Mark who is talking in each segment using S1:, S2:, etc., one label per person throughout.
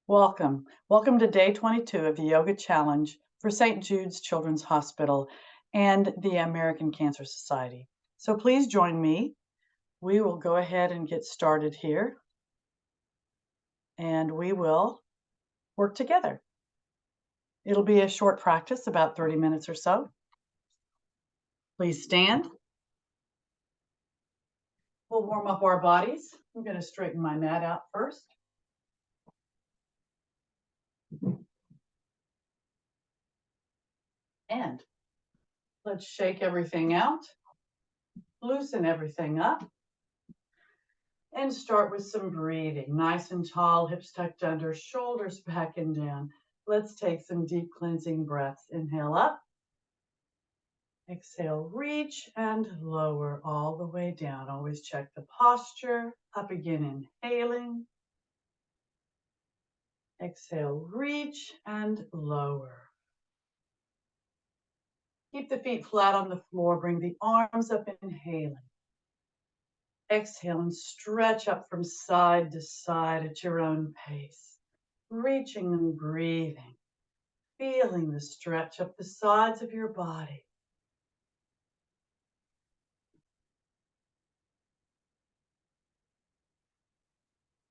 S1: Welcome. Welcome to day 22 of the Yoga Challenge for St. Jude's Children's Hospital and the American Cancer Society. So please join me. We will go ahead and get started here, and we will work together. It'll be a short practice, about 30 minutes or so. Please stand. We'll warm up our bodies. I'm going to straighten my mat out first. And let's shake everything out, loosen everything up, and start with some breathing. Nice and tall, hips tucked under, shoulders back and down. Let's take some deep cleansing breaths. Inhale up. Exhale, reach and lower all the way down. Always check the posture. Up again, inhaling. Exhale, reach and lower. Keep the feet flat on the floor. Bring the arms up, inhaling. Exhale and stretch up from side to side at your own pace. Reaching and breathing. Feeling the stretch up the sides of your body.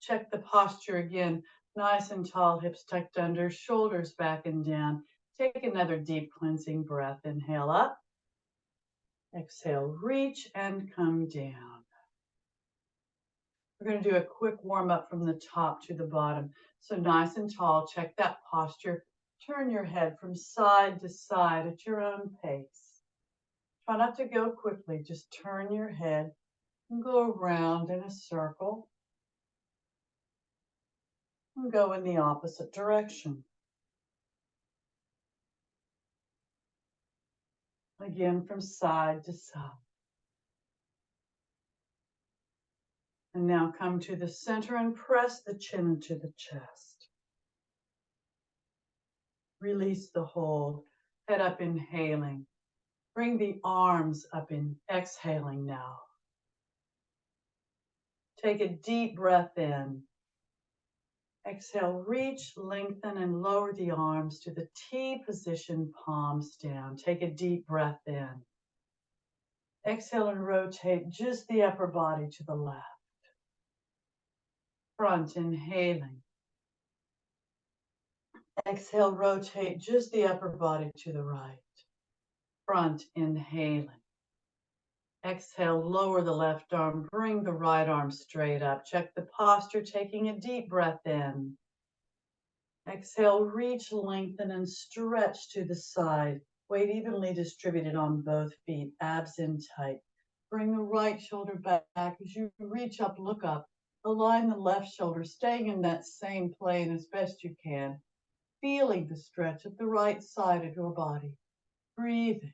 S1: Check the posture again. Nice and tall, hips tucked under, shoulders back and down. Take another deep cleansing breath. Inhale up. Exhale, reach and come down. We're going to do a quick warm up from the top to the bottom. So nice and tall, check that posture. Turn your head from side to side at your own pace. Try not to go quickly, just turn your head and go around in a circle. And go in the opposite direction. Again, from side to side. And now come to the center and press the chin into the chest. Release the hold. Head up, inhaling. Bring the arms up in exhaling now. Take a deep breath in. Exhale, reach, lengthen, and lower the arms to the T position, palms down. Take a deep breath in. Exhale and rotate just the upper body to the left. Front, inhaling. Exhale, rotate just the upper body to the right. Front, inhaling. Exhale, lower the left arm, bring the right arm straight up. Check the posture, taking a deep breath in. Exhale, reach, lengthen, and stretch to the side. Weight evenly distributed on both feet, abs in tight. Bring the right shoulder back as you reach up, look up. Align the left shoulder, staying in that same plane as best you can. Feeling the stretch at the right side of your body. Breathing.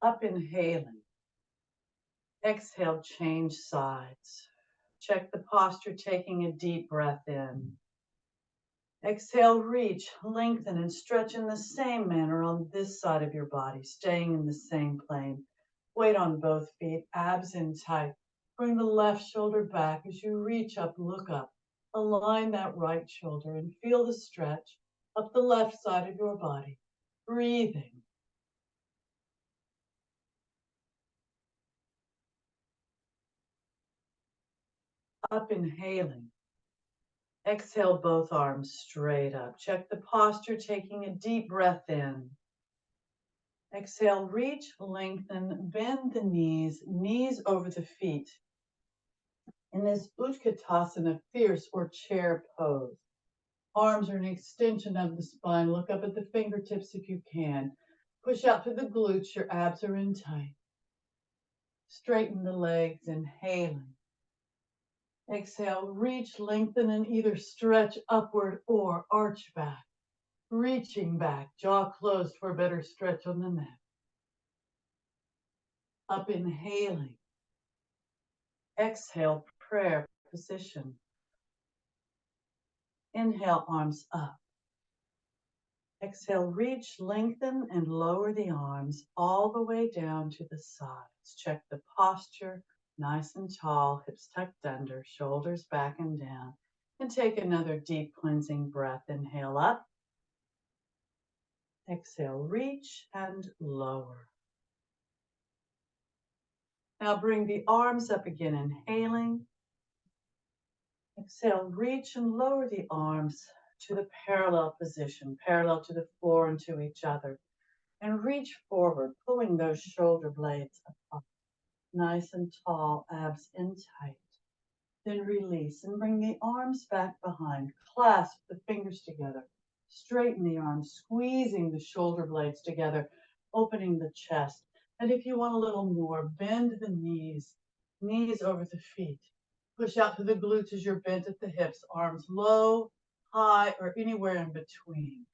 S1: Up, inhaling. Exhale, change sides. Check the posture, taking a deep breath in. Exhale, reach, lengthen, and stretch in the same manner on this side of your body, staying in the same plane. Weight on both feet, abs in tight. Bring the left shoulder back as you reach up, look up. Align that right shoulder and feel the stretch up the left side of your body. Breathing. Up, inhaling. Exhale, both arms straight up. Check the posture, taking a deep breath in. Exhale, reach, lengthen, bend the knees, knees over the feet. In this Utkatasana, fierce or chair pose. Arms are an extension of the spine. Look up at the fingertips if you can. Push out to the glutes, your abs are in tight. Straighten the legs, inhaling. Exhale, reach, lengthen, and either stretch upward or arch back. Reaching back, jaw closed for a better stretch on the neck. Up, inhaling. Exhale, prayer position. Inhale, arms up. Exhale, reach, lengthen, and lower the arms all the way down to the sides. Check the posture. Nice and tall, hips tucked under, shoulders back and down. And take another deep cleansing breath. Inhale up. Exhale, reach and lower. Now bring the arms up again, inhaling. Exhale, reach and lower the arms to the parallel position, parallel to the floor and to each other. And reach forward, pulling those shoulder blades apart. Nice and tall, abs in tight. Then release and bring the arms back behind. Clasp the fingers together. Straighten the arms, squeezing the shoulder blades together, opening the chest. And if you want a little more, bend the knees, knees over the feet. Push out to the glutes as you're bent at the hips, arms low, high, or anywhere in between.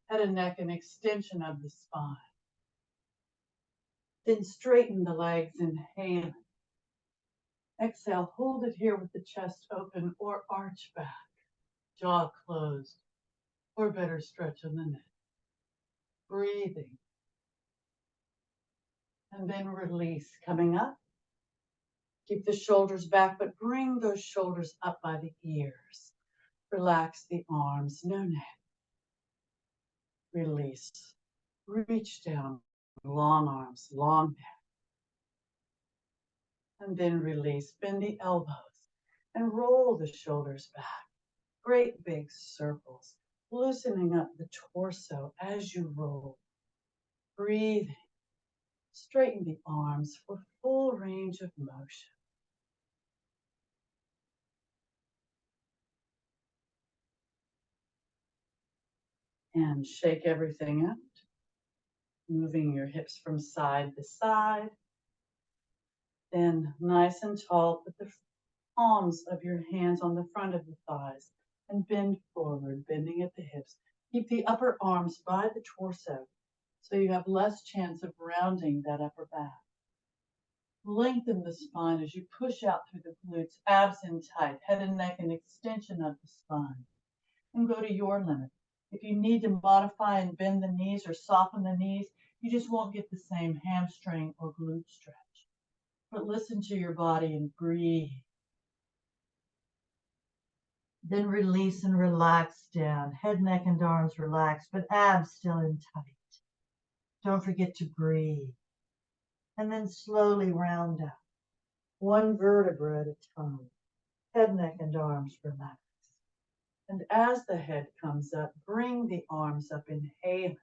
S1: Head and neck, an extension of the spine. Then straighten the legs, inhaling. Exhale, hold it here with the chest open or arch back, jaw closed, or better stretch on the neck. Breathing. And then release, coming up. Keep the shoulders back, but bring those shoulders up by the ears. Relax the arms, no neck. Release. Reach down, long arms, long neck. And then release, bend the elbows and roll the shoulders back. Great big circles, loosening up the torso as you roll. Breathing. Straighten the arms for full range of motion. And shake everything out. Moving your hips from side to side. Then nice and tall, put the palms of your hands on the front of the thighs and bend forward, bending at the hips. Keep the upper arms by the torso so you have less chance of rounding that upper back. Lengthen the spine as you push out through the glutes, abs in tight, head and neck an extension of the spine. And go to your limit. If you need to modify and bend the knees or soften the knees, you just won't get the same hamstring or glute stretch. But listen to your body and breathe. Then release and relax down. Head, neck, and arms relaxed, but abs still in tight. Don't forget to breathe. And then slowly round up. One vertebra at a time. Head, neck, and arms relax. And as the head comes up, bring the arms up, inhaling.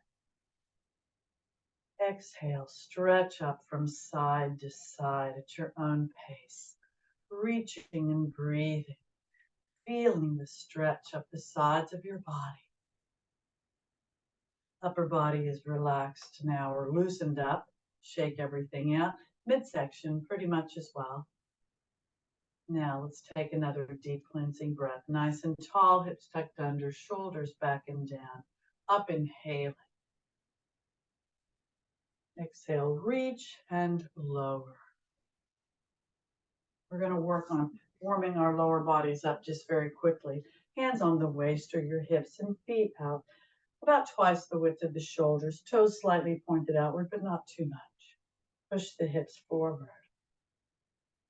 S1: Exhale, stretch up from side to side at your own pace. Reaching and breathing. Feeling the stretch up the sides of your body. Upper body is relaxed now or loosened up. Shake everything out. Midsection pretty much as well. Now let's take another deep cleansing breath. Nice and tall, hips tucked under, shoulders back and down. Up, inhaling. Exhale, reach and lower. We're going to work on warming our lower bodies up just very quickly. Hands on the waist or your hips and feet out. About twice the width of the shoulders. Toes slightly pointed outward, but not too much. Push the hips forward.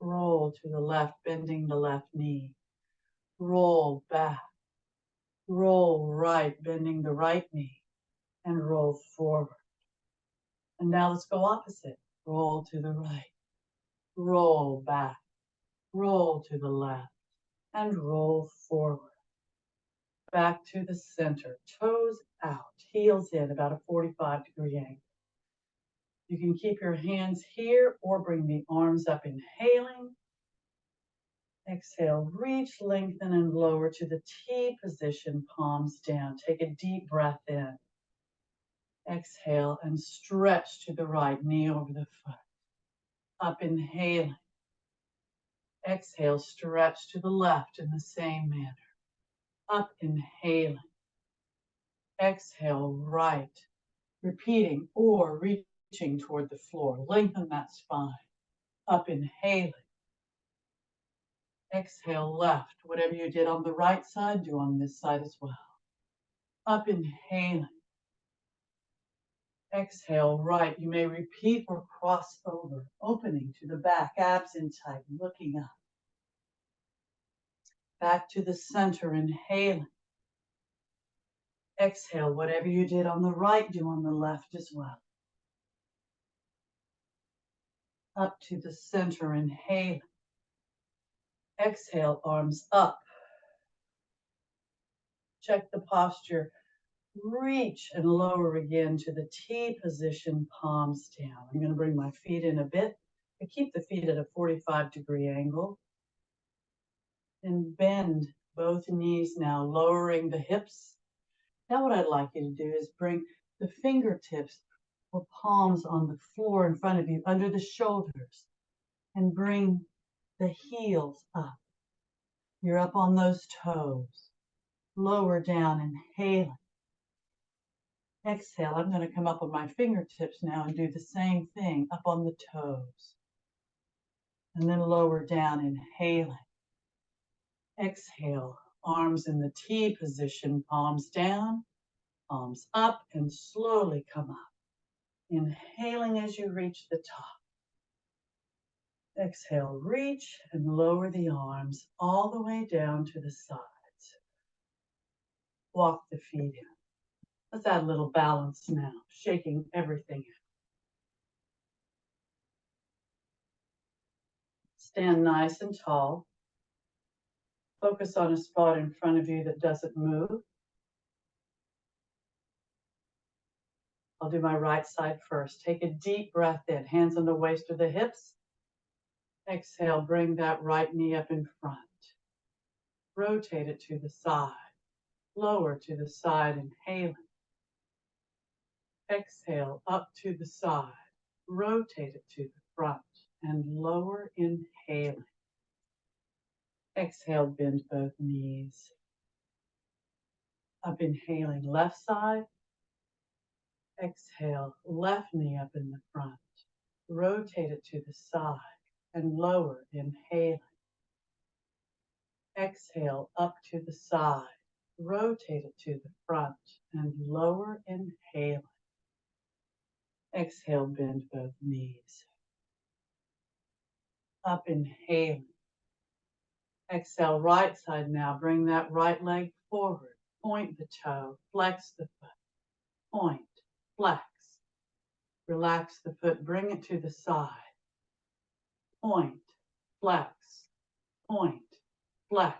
S1: Roll to the left, bending the left knee. Roll back. Roll right, bending the right knee. And roll forward. And now let's go opposite. Roll to the right. Roll back. Roll to the left. And roll forward. Back to the center. Toes out. Heels in, about a 45-degree angle. You can keep your hands here or bring the arms up, inhaling. Exhale, reach, lengthen, and lower to the T position, palms down. Take a deep breath in. Exhale and stretch to the right, knee over the foot. Up, inhaling. Exhale, stretch to the left in the same manner. Up, inhaling. Exhale, right. Repeating or reaching toward the floor. Lengthen that spine. Up, inhaling. Exhale, left. Whatever you did on the right side, do on this side as well. Up, inhaling. Exhale, right. You may repeat or cross over, opening to the back, abs in tight, looking up. Back to the center, inhaling. Exhale, whatever you did on the right, do on the left as well. Up to the center, inhaling. Exhale, arms up. Check the posture. Reach and lower again to the T position, palms down. I'm going to bring my feet in a bit. I keep the feet at a 45-degree angle. And bend both knees now, lowering the hips. Now what I'd like you to do is bring the fingertips or palms on the floor in front of you, under the shoulders, and bring the heels up. You're up on those toes. Lower down, inhaling. Exhale, I'm going to come up on my fingertips now and do the same thing, up on the toes. And then lower down, inhaling. Exhale, arms in the T position, palms down, palms up, and slowly come up. Inhaling as you reach the top. Exhale, reach and lower the arms all the way down to the sides. Walk the feet in. Let's add a little balance now, shaking everything out. Stand nice and tall. Focus on a spot in front of you that doesn't move. I'll do my right side first. Take a deep breath in, hands on the waist or the hips. Exhale, bring that right knee up in front. Rotate it to the side. Lower to the side, inhaling. Exhale, up to the side. Rotate it to the front and lower, inhaling. Exhale, bend both knees. Up, inhaling, left side. Exhale, left knee up in the front. Rotate it to the side and lower, inhaling. Exhale, up to the side. Rotate it to the front and lower, inhaling. Exhale, bend both knees. Up, inhaling. Exhale, right side now. Bring that right leg forward. Point the toe. Flex the foot. Point. Flex. Relax the foot. Bring it to the side. Point. Flex. Point. Flex.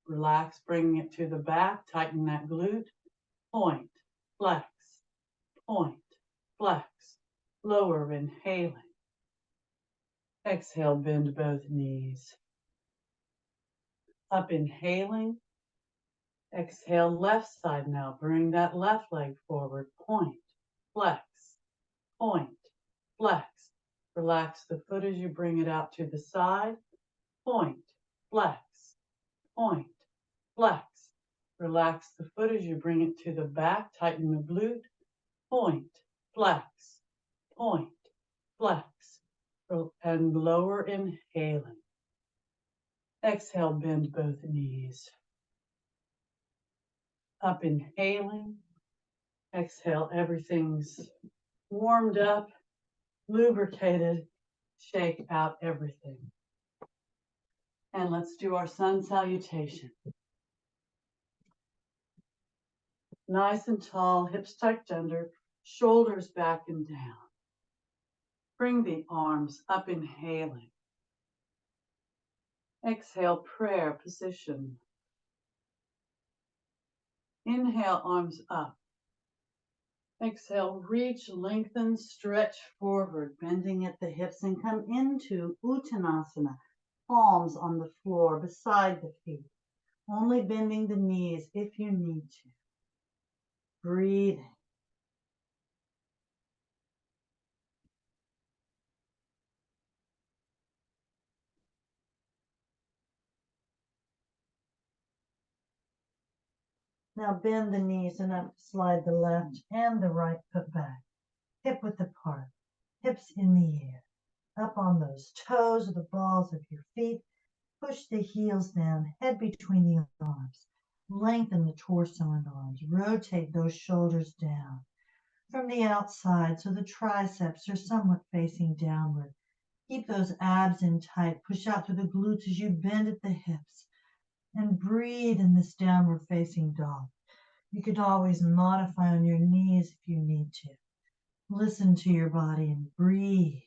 S1: Relax. Bring it to the back. Tighten that glute. Point. Flex. Point. Flex. Lower, inhaling. Exhale, bend both knees. Up, inhaling. Exhale, left side now. Bring that left leg forward. Point, flex, point, flex. Relax the foot as you bring it out to the side. Point, flex, point, flex. Relax the foot as you bring it to the back. Tighten the glute. Point, flex, point, flex. And lower, inhaling. Exhale, bend both knees. Up, inhaling. Exhale, everything's warmed up, lubricated. Shake out everything. And let's do our sun salutation. Nice and tall, hips tucked under, shoulders back and down. Bring the arms up, inhaling. Exhale, prayer position. Inhale, arms up. Exhale, reach, lengthen, stretch forward, bending at the hips, and come into Uttanasana, palms on the floor beside the feet, only bending the knees if you need to. Breathing. Now bend the knees enough to slide the left and the right foot back, hip width apart, hips in the air. Up on those toes or the balls of your feet, push the heels down, head between the arms. Lengthen the torso and arms. Rotate those shoulders down.
S2: from the outside so the triceps are somewhat facing downward. Keep those abs in tight. Push out through the glutes as you bend at the hips. And breathe in this downward facing dog. You can always modify on your knees if you need to. Listen to your body and breathe.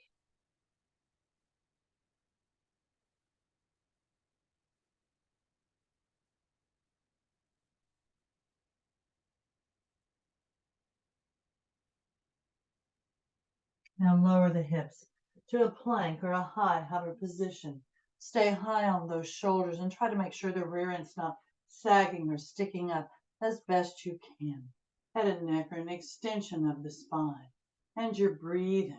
S2: Now lower the hips to a plank or a high hover position. Stay high on those shoulders and try to make sure the rear end's not sagging or sticking up as best you can. Head and neck are an extension of the spine. And you're breathing.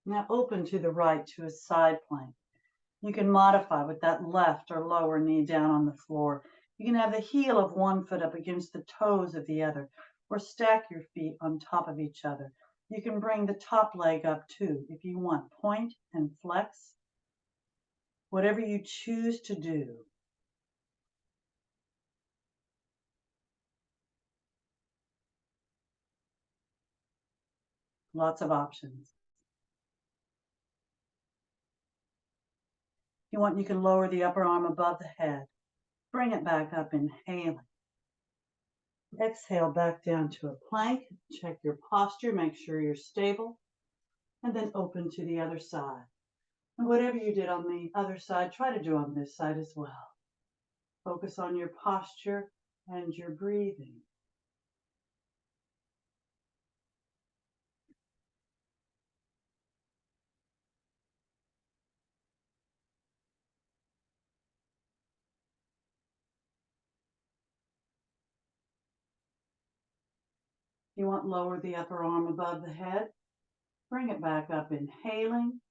S2: Now open to the right to a side plank. You can modify with that left or lower knee down on the floor. You can have the heel of one foot up against the toes of the other, or stack your feet on top of each other. You can bring the top leg up too if you want. Point and flex. Whatever you choose to do. Lots of options. If you want, you can lower the upper arm above the head. Bring it back up, inhaling. Exhale back down to a plank. Check your posture, make sure you're stable, and then open to the other side. And whatever you did on the other side, try to do on this side as well. Focus on your posture and your breathing. If you want, lower the upper arm above the head. Bring it back up, inhaling.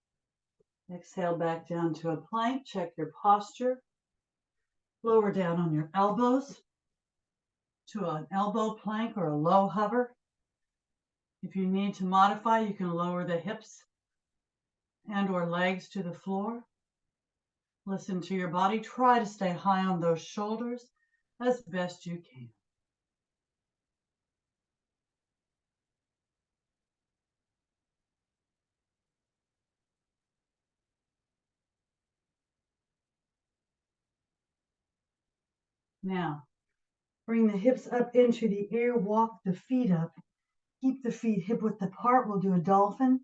S2: Exhale back down to a plank. Check your posture. Lower down on your elbows to an elbow plank or a low hover. If you need to modify, you can lower the hips and or legs to the floor. Listen to your body. Try to stay high on those shoulders as best you can. Now, bring the hips up into the air. Walk the feet up. Keep the feet hip width apart. We'll do a dolphin.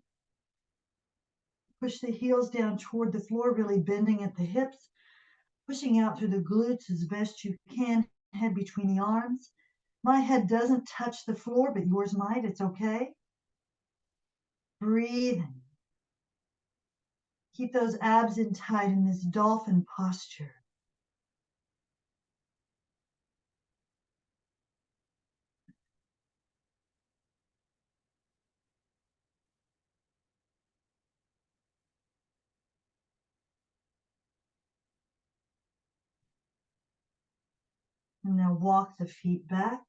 S2: Push the heels down toward the floor, really bending at the hips. Pushing out through the glutes as best you can. Head between the arms. My head doesn't touch the floor, but yours might. It's okay. Breathing. Keep those abs in tight in this dolphin posture. And now walk the feet back.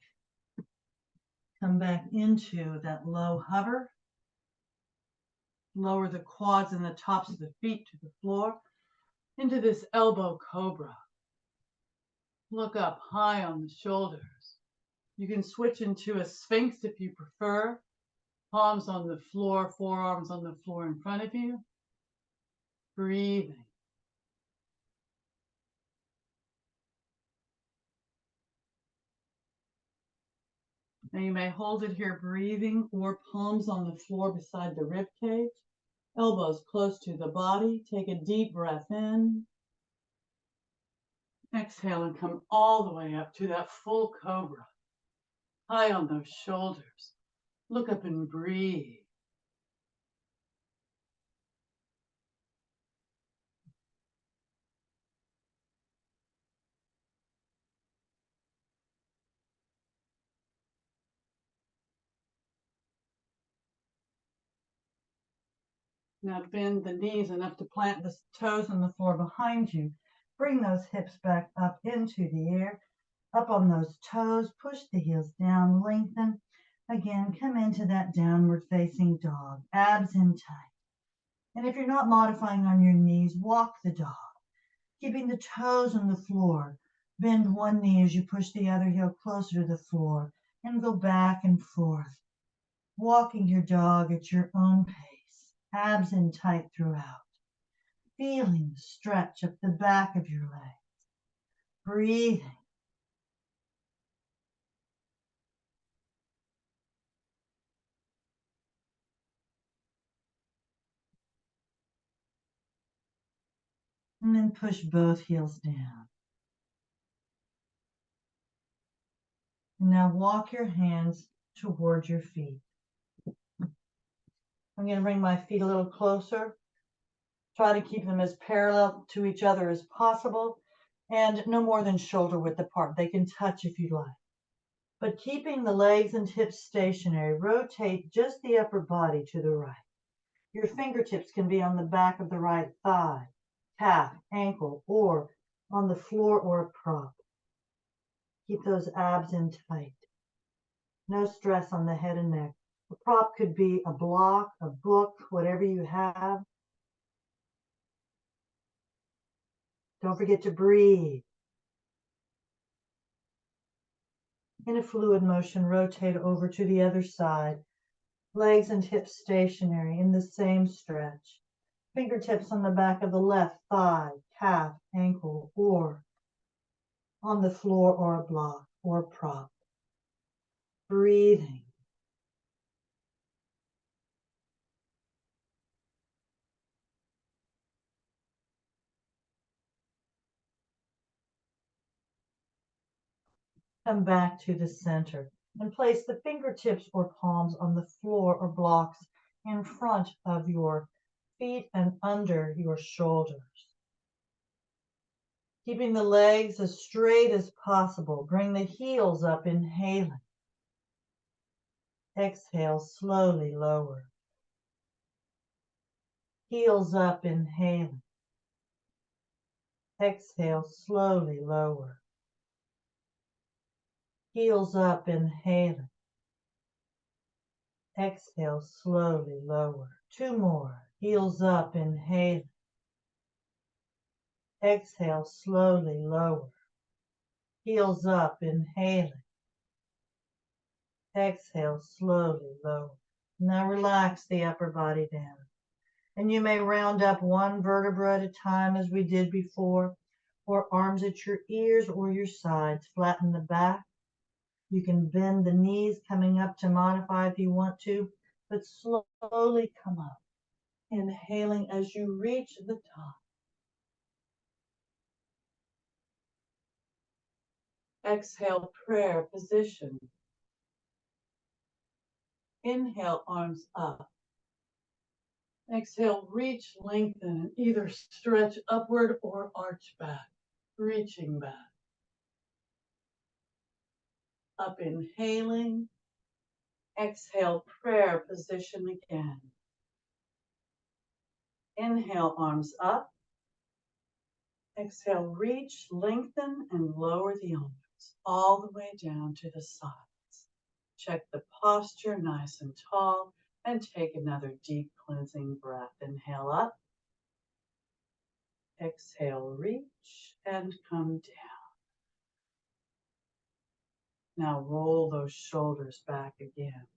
S2: Come back into that low hover. Lower the quads and the tops of the feet to the floor. Into this elbow cobra. Look up high on the shoulders. You can switch into a sphinx if you prefer. Palms on the floor, forearms on the floor in front of you. Breathing. Now you may hold it here, breathing, or palms on the floor beside the rib cage. Elbows close to the body. Take a deep breath in. Exhale and come all the way up to that full cobra. High on those shoulders. Look up and breathe. Now bend the knees enough to plant the toes on the floor behind you. Bring those hips back up into the air. Up on those toes, push the heels down, lengthen. Again, come into that downward facing dog, abs in tight. And if you're not modifying on your knees, walk the dog, keeping the toes on the floor. Bend one knee as you push the other heel closer to the floor and go back and forth, walking your dog at your own pace, abs in tight throughout, feeling the stretch up the back of your legs, breathing. And then push both heels down. And now walk your hands toward your feet. I'm going to bring my feet a little closer. Try to keep them as parallel to each other as possible and no more than shoulder width apart. They can touch if you like. But keeping the legs and hips stationary, rotate just the upper body to the right. Your fingertips can be on the back of the right thigh, calf, ankle, or on the floor or a prop. Keep those abs in tight. No stress on the head and neck. A prop could be a block, a book, whatever you have. Don't forget to breathe. In a fluid motion, rotate over to the other side. Legs and hips stationary in the same stretch. Fingertips on the back of the left thigh, calf, ankle, or on the floor or a block or prop. Breathing. Come back to the center and place the fingertips or palms on the floor or blocks in front of your feet and under your shoulders. Keeping the legs as straight as possible. Bring the heels up, inhaling. Exhale, slowly lower. Heels up, inhaling. Exhale, slowly lower. Heels up, inhaling. Exhale, slowly lower. Two more. Heels up, inhaling. Exhale, slowly lower. Heels up, inhaling. Exhale, slowly lower. Now relax the upper body down. And you may round up one vertebra at a time as we did before, or arms at your ears or your sides. Flatten the back. You can bend the knees coming up to modify if you want to, but slowly come up, inhaling as you reach the top. Exhale, prayer position. Inhale, arms up. Exhale, reach, lengthen, and either stretch upward or arch back, reaching back. Up, inhaling. Exhale, prayer position again. Inhale, arms up. Exhale, reach, lengthen, and lower the arms all the way down to the sides. Check the posture, nice and tall, and take another deep cleansing breath. Inhale up. Exhale, reach, and come down. Now roll those shoulders back again.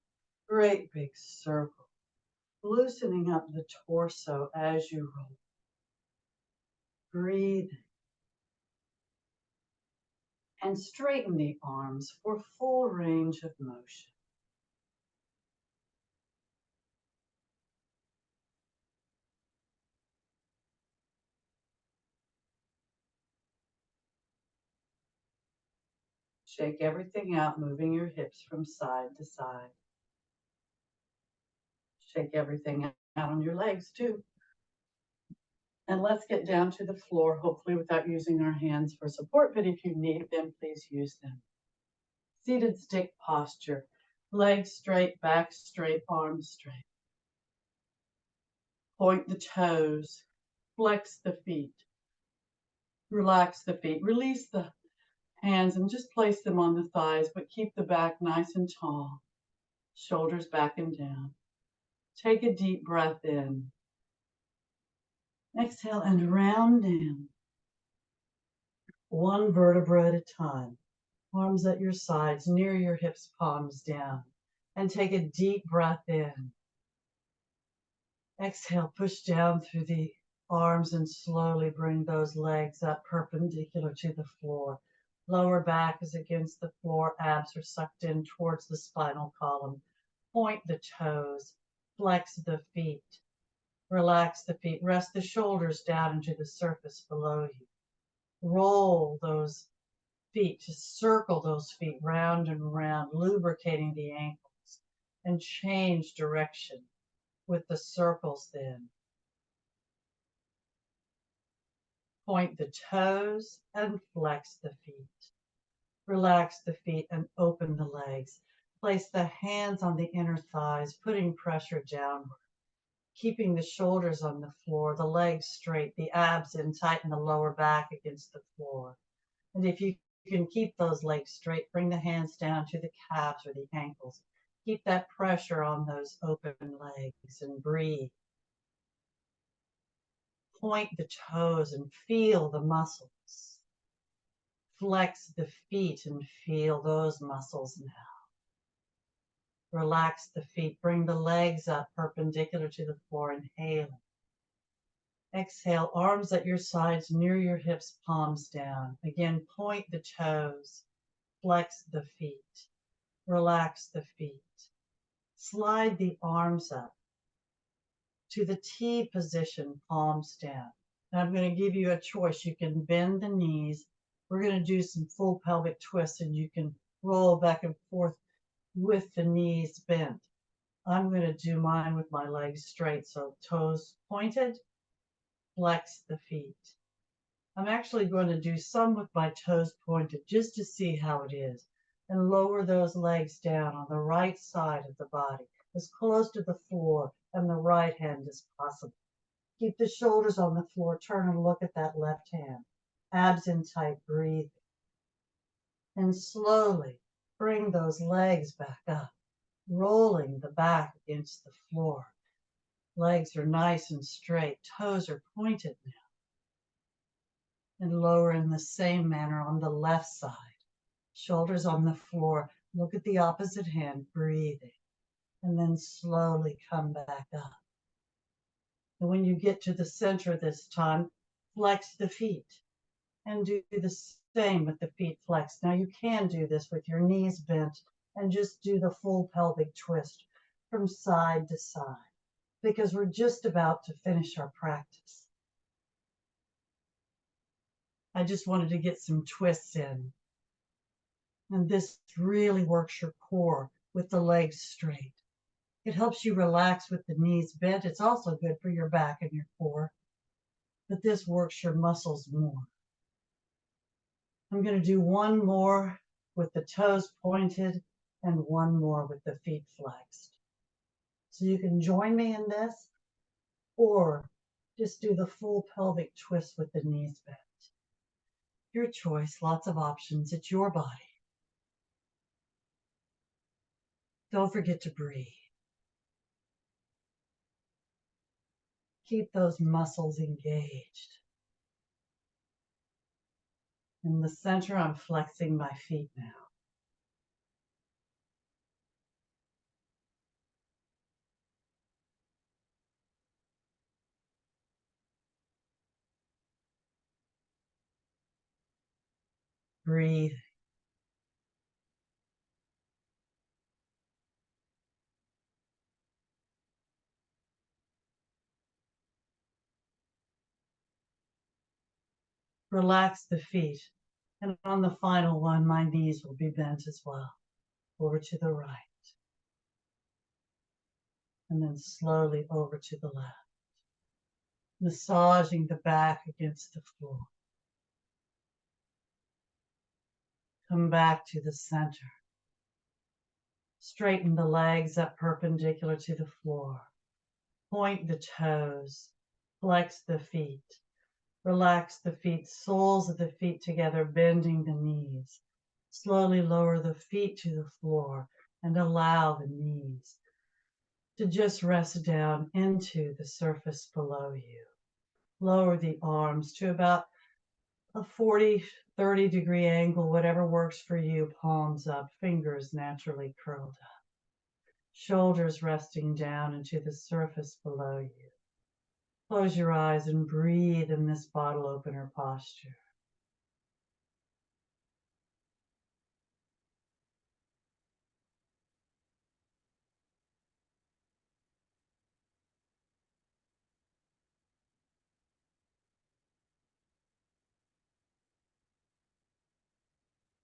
S2: Great big circle. Loosening up the torso as you roll. Breathe. And straighten the arms for full range of motion. Shake everything out, moving your hips from side to side. Shake everything out on your legs too. And let's get down to the floor, hopefully without using our hands for support, but if you need them, please use them. Seated stick posture. Legs straight, back straight, arms straight. Point the toes. Flex the feet. Relax the feet. Release the hands and just place them on the thighs, but keep the back nice and tall.
S1: Shoulders back and down. Take a deep breath in. Exhale and round down. One vertebra at a time. Arms at your sides, near your hips, palms down. And take a deep breath in. Exhale, push down through the arms and slowly bring those legs up perpendicular to the floor. Lower back is against the floor, abs are sucked in towards the spinal column. Point the toes, flex the feet, relax the feet, rest the shoulders down into the surface below you. Roll those feet, just circle those feet round and round, lubricating the ankles, and change direction with the circles then. Point the toes and flex the feet. Relax the feet and open the legs. Place the hands on the inner thighs, putting pressure downward. Keeping the shoulders on the floor, the legs straight, the abs in, tighten the lower back against the floor. And if you can keep those legs straight, bring the hands down to the calves or the ankles. Keep that pressure on those open legs and breathe. Point the toes and feel the muscles. Flex the feet and feel those muscles now. Relax the feet. Bring the legs up perpendicular to the floor, inhaling. Exhale, arms at your sides, near your hips, palms down. Again, point the toes. Flex the feet. Relax the feet. Slide the arms up to the T position, palms down. Now I'm going to give you a choice. You can bend the knees. We're going to do some full pelvic twists, and you can roll back and forth with the knees bent. I'm going to do mine with my legs straight, so toes pointed, flex the feet. I'm actually going to do some with my toes pointed just to see how it is, and lower those legs down on the right side of the body, as close to the floor and the right hand as possible. Keep the shoulders on the floor, turn and look at that left hand. Abs in tight, breathe. And slowly bring those legs back up, rolling the back against the floor. Legs are nice and straight, toes are pointed now. And lower in the same manner on the left side. Shoulders on the floor, look at the opposite hand, breathing. And then slowly come back up. And when you get to the center this time, flex the feet and do the same with the feet flexed. Now you can do this with your knees bent and just do the full pelvic twist from side to side, because we're just about to finish our practice. I just wanted to get some twists in. And this really works your core with the legs straight. It helps you relax with the knees bent. It's also good for your back and your core, but this works your muscles more. I'm going to do one more with the toes pointed and one more with the feet flexed. So you can join me in this, or just do the full pelvic twist with the knees bent. Your choice, lots of options. It's your body. Don't forget to breathe. Keep those muscles engaged. In the center, I'm flexing my feet now. Breathe. Relax the feet. And on the final one, my knees will be bent as well. Over to the right. And then slowly over to the left. Massaging the back against the floor. Come back to the center. Straighten the legs up perpendicular to the floor. Point the toes. Flex the feet. Relax the feet, soles of the feet together, bending the knees. Slowly lower the feet to the floor.
S2: And allow the knees to just rest down into the surface below you. Lower the arms to about a 40, 30-degree angle, whatever works for you. Palms up, fingers naturally curled up. Shoulders resting down into the surface below you. Close your eyes and breathe in this bottle opener posture.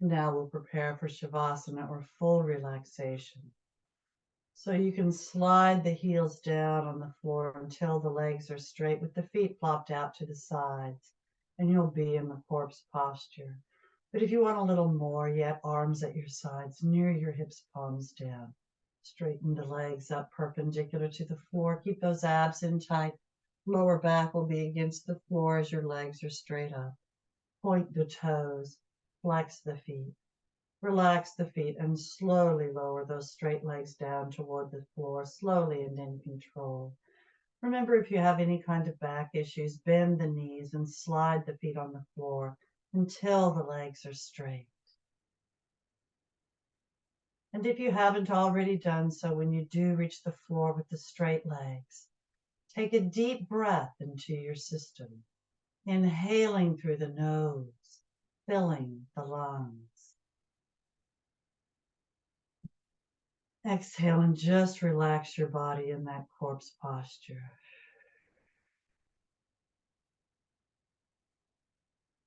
S2: Now we'll prepare for Shavasana, or full relaxation. So you can slide the heels down on the floor until the legs are straight with the feet flopped out to the sides, and you'll be in the corpse posture. But if you want a little more yet, arms at your sides, near your hips, palms down. Straighten the legs up perpendicular to the floor. Keep those abs in tight. Lower back will be against the floor as your legs are straight up. Point the toes, flex the feet. Relax the feet and slowly lower those straight legs down toward the floor, slowly and in control. Remember, if you have any kind of back issues, bend the knees and slide the feet on the floor until the legs are straight. And if you haven't already done so, when you do reach the floor with the straight legs, take a deep breath into your system, inhaling through the nose, filling the lungs. Exhale and just relax your body in that corpse posture.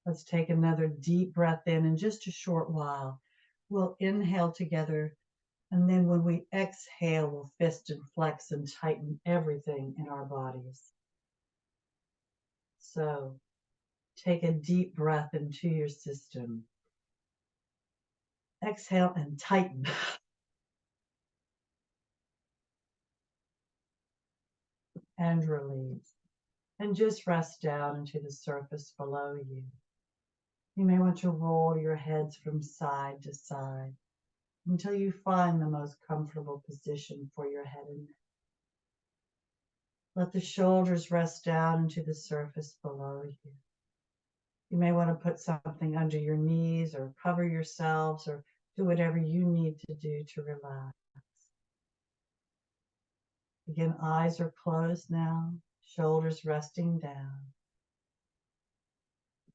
S2: Let's take another deep breath in just a short while. We'll inhale together, and then when we exhale, we'll fist and flex and tighten everything in our bodies. So take a deep breath into your system. Exhale and tighten. And release. And just rest down into the surface below you. You may want to roll your heads from side to side until you find the most comfortable position for your head and neck. Let the shoulders rest down into the surface below you. You may want to put something under your knees or cover yourselves or do whatever you need to do to relax. Again, eyes are closed now, shoulders resting down.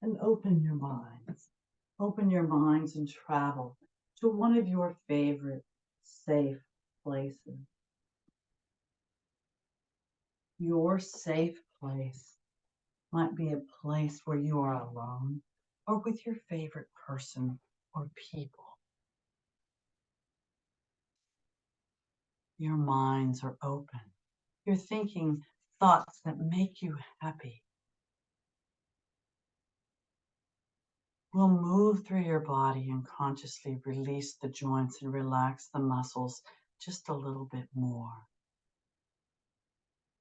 S2: And open your minds. Open your minds and travel to one of your favorite safe places. Your safe place might be a place where you are alone or with your favorite person or people. Your minds are open. You're thinking thoughts that make you happy. We'll move through your body and consciously release the joints and relax the muscles just a little bit more.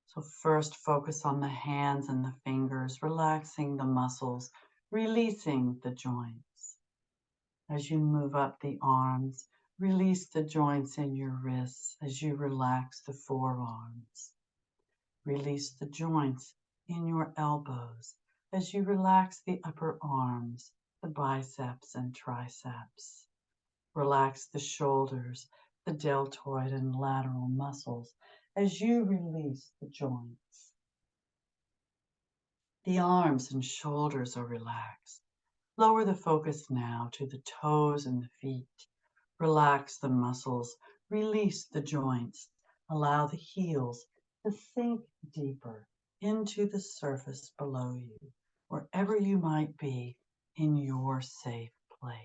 S2: So first focus on the hands and the fingers, relaxing the muscles, releasing the joints. As you move up the arms, release the joints in your wrists as you relax the forearms. Release the joints in your elbows as you relax the upper arms, the biceps and triceps. Relax the shoulders, the deltoid and lateral muscles as you release the joints. The arms and shoulders are relaxed. Lower the focus now to the toes and the feet. Relax the muscles, release the joints. Allow the heels to sink deeper into the surface below you, wherever you might be in your safe place.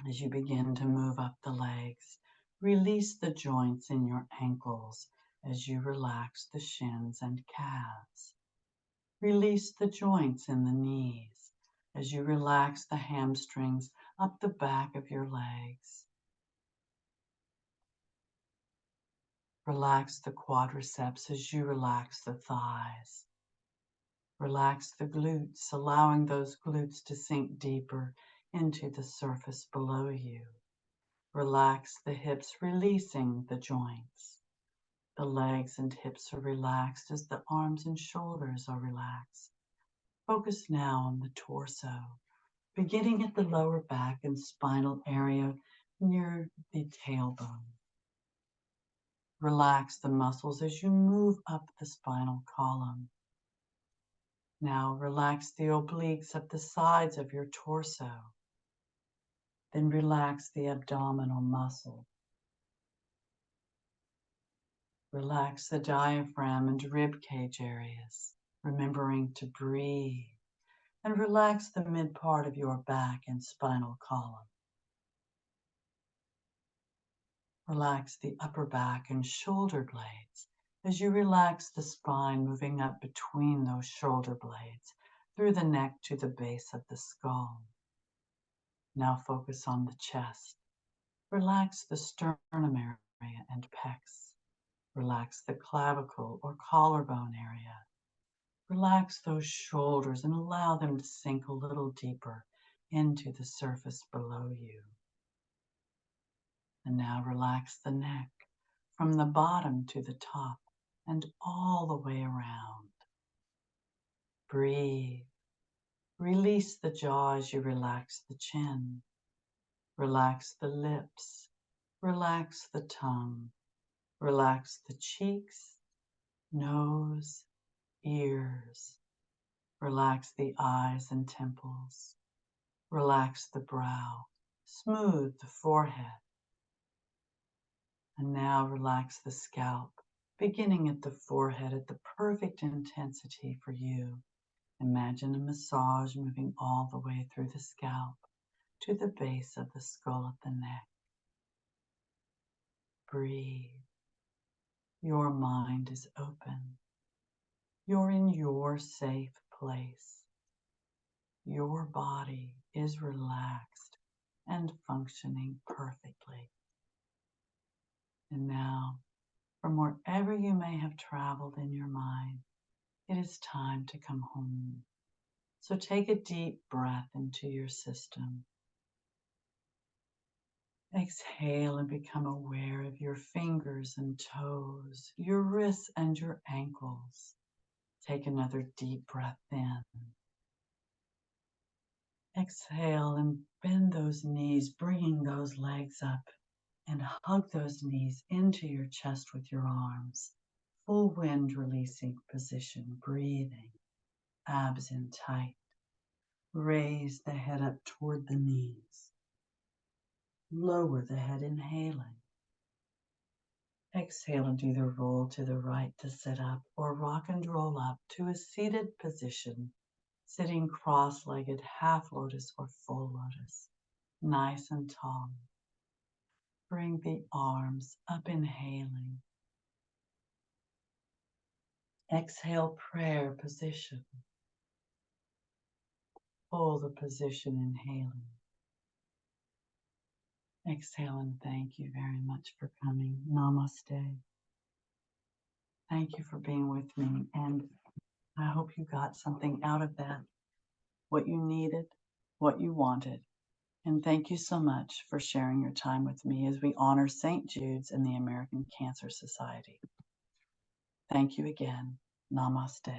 S2: As you begin to move up the legs, release the joints in your ankles as you relax the shins and calves. Release the joints in the knees as you relax the hamstrings up the back of your legs. Relax the quadriceps as you relax the thighs. Relax the glutes, allowing those glutes to sink deeper into the surface below you.
S1: Relax the hips, releasing the joints. The legs and hips are relaxed as the arms and shoulders are relaxed. Focus now on the torso, beginning at the lower back and spinal area near the tailbone. Relax the muscles as you move up the spinal column. Now relax the obliques at the sides of your torso. Then relax the abdominal muscle. Relax the diaphragm and rib cage areas, remembering to breathe. And relax the mid part of your back and spinal column. Relax the upper back and shoulder blades as you relax the spine, moving up between those shoulder blades through the neck to the base of the skull. Now focus on the chest. Relax the sternum area and pecs. Relax the clavicle or collarbone area. Relax those shoulders and allow them to sink a little deeper into the surface below you. And now relax the neck from the bottom to the top and all the way around. Breathe. Release the jaw as you relax the chin. Relax the lips. Relax the tongue. Relax the cheeks, nose, ears. Relax the eyes and temples. Relax the brow. Smooth the forehead. And now relax the scalp, beginning at the forehead at the perfect intensity for you. Imagine a massage moving all the way through the scalp to the base of the skull at the neck. Breathe. Your mind is open. You're in your safe place. Your body is relaxed and functioning perfectly. And now, from wherever you may have traveled in your mind, it is time to come home. So take a deep breath into your system. Exhale and become aware of your fingers and toes, your wrists and your ankles. Take another deep breath in. Exhale and bend those knees, bringing those legs up, and hug those knees into your chest with your arms. Full wind releasing position, breathing, abs in tight. Raise the head up toward the knees. Lower the head, inhaling. Exhale and either roll to the right to sit up or rock and roll up to a seated position, sitting cross-legged, half lotus or full lotus, nice and tall. Bring the arms up, inhaling. Exhale, prayer position. Hold the position, inhaling. Exhale and thank you very much for coming. Namaste. Thank you for being with me, and I hope you got something out of that, what you needed, what you wanted. And thank you so much for sharing your time with me as we honor St. Jude's and the American Cancer Society. Thank you again. Namaste.